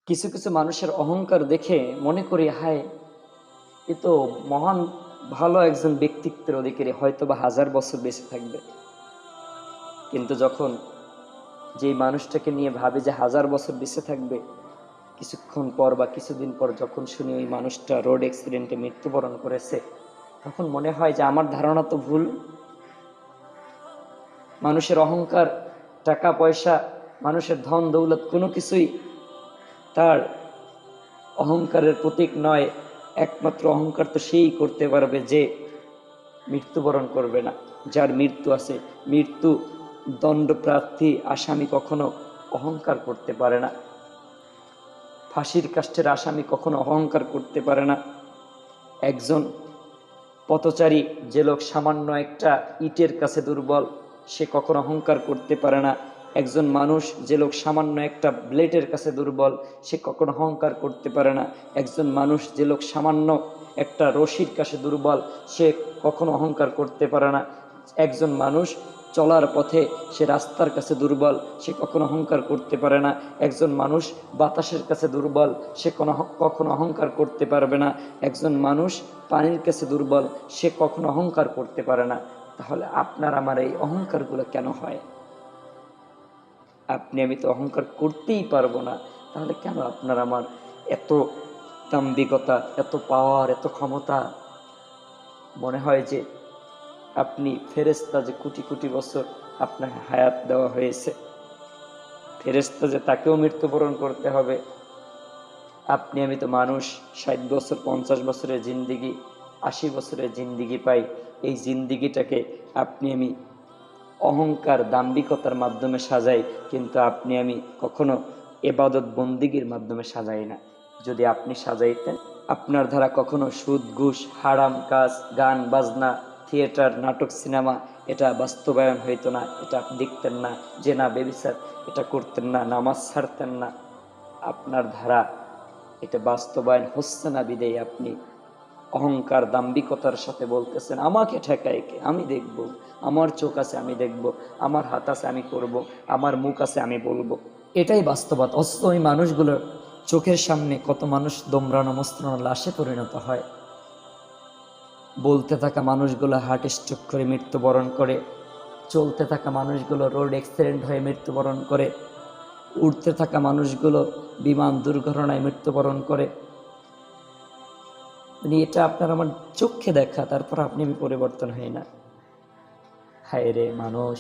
কিছু কিছু মানুষের অহংকার দেখে মনে করি, হায়, এ তো মহান ভালো একজন ব্যক্তিত্বের অধিকারী, হয়তো বা 1000 বছর বেঁচে থাকবে। কিন্তু যখন যেই মানুষটাকে নিয়ে ভাবি যে 1000 বছর বেঁচে থাকবে, কিছুক্ষণ পর বা কিছুদিন পর যখন শুনি ওই মানুষটা রোড অ্যাক্সিডেন্টে মৃত্যুবরণ করেছে, তখন মনে হয় যে আমার ধারণা তো ভুল। মানুষের অহংকার, টাকা পয়সা, মানুষের ধন দৌলত কোনো কিছুই তার অহংকারের প্রতীক নয়। একমাত্র অহংকার তো সেই করতে পারবে যে মৃত্যুবরণ করবে না, যার মৃত্যু আছে। মৃত্যু দণ্ডপ্রার্থী আসামি কখনো অহংকার করতে পারে না। ফাঁসির কাষ্ঠের আসামি কখনো অহংকার করতে পারে না। একজন পথচারী যে লোক সামান্য একটা ইটের কাছে দুর্বল, সে কখনো অহংকার করতে পারে না। একজন মানুষ যে লোক সামান্য একটা ব্লেডের কাছে দুর্বল, সে কখনো অহংকার করতে পারে না। একজন মানুষ যে লোক সামান্য একটা রশির কাছে দুর্বল, সে কখনো অহংকার করতে পারে না। একজন মানুষ চলার পথে সে রাস্তার কাছে দুর্বল, সে কখনো অহংকার করতে পারে না। একজন মানুষ বাতাসের কাছে দুর্বল, সে কখনো অহংকার করতে পারবে না। একজন মানুষ পানির কাছে দুর্বল, সে কখনো অহংকার করতে পারে না। তাহলে আপনার আমার এই অহংকারগুলো কেন হয়? আপনি আমি তো অহংকার করতেই পারবো না, তাহলে কেন আপনার আমার এত দাম্ভিকতা, এত পাওয়ার, এত ক্ষমতা? মনে হয় যে আপনি ফেরেশতা, যে কোটি কোটি বছর আপনার হায়াত দেওয়া হয়েছে, ফেরেশতা যে তাকেও মৃত্যুবরণ করতে হবে। আপনি আমি তো মানুষ, 60 বছর 50 বছরের জিন্দিগি, 80 বছরের জিন্দিগি পাই। এই জিন্দিগিটাকে আপনি আমি অহংকার, দাম্ভিকতার মাধ্যমে সাজাই, কিন্তু আপনি আমি কখনো ইবাদত বন্দিগির মাধ্যমে সাজাই না। যদি আপনি সাজাইতেন, আপনার দ্বারা কখনো সুদ, ঘুষ, হারাম কাজ, গান বাজনা, থিয়েটার, নাটক, সিনেমা এটা বাস্তবায়ন হইতো না। এটা আপনি দেখতেন না। জেনা, বেবিচার এটা করতেন না, নামাজ ছাড়তেন না। আপনার ধারা এটা বাস্তবায়ন হচ্ছে না বিদেয় আপনি অহংকার, দাম্ভিকতার সাথে বলতেছেন, আমাকে ঠেকায় কে, আমি দেখব, আমার চোখ আছে আমি দেখব, আমার হাত আছে আমি করব, আমার মুখ আছে আমি বলবো। এটাই বাস্তবতা। অথচ ওই মানুষগুলোর চোখের সামনে কত মানুষ দমরানো মস্ত্রানো লাশে পরিণত হয়। বলতে থাকা মানুষগুলো হার্ট স্ট্রোক করে মৃত্যুবরণ করে, চলতে থাকা মানুষগুলো রোড অ্যাক্সিডেন্ট হয়ে মৃত্যুবরণ করে, উঠতে থাকা মানুষগুলো বিমান দুর্ঘটনায় মৃত্যুবরণ করে। মানে এটা আপনার আমার চোখে দেখা, তারপর আপনি আমি পরিবর্তন হয় না। হায় রে মানুষ!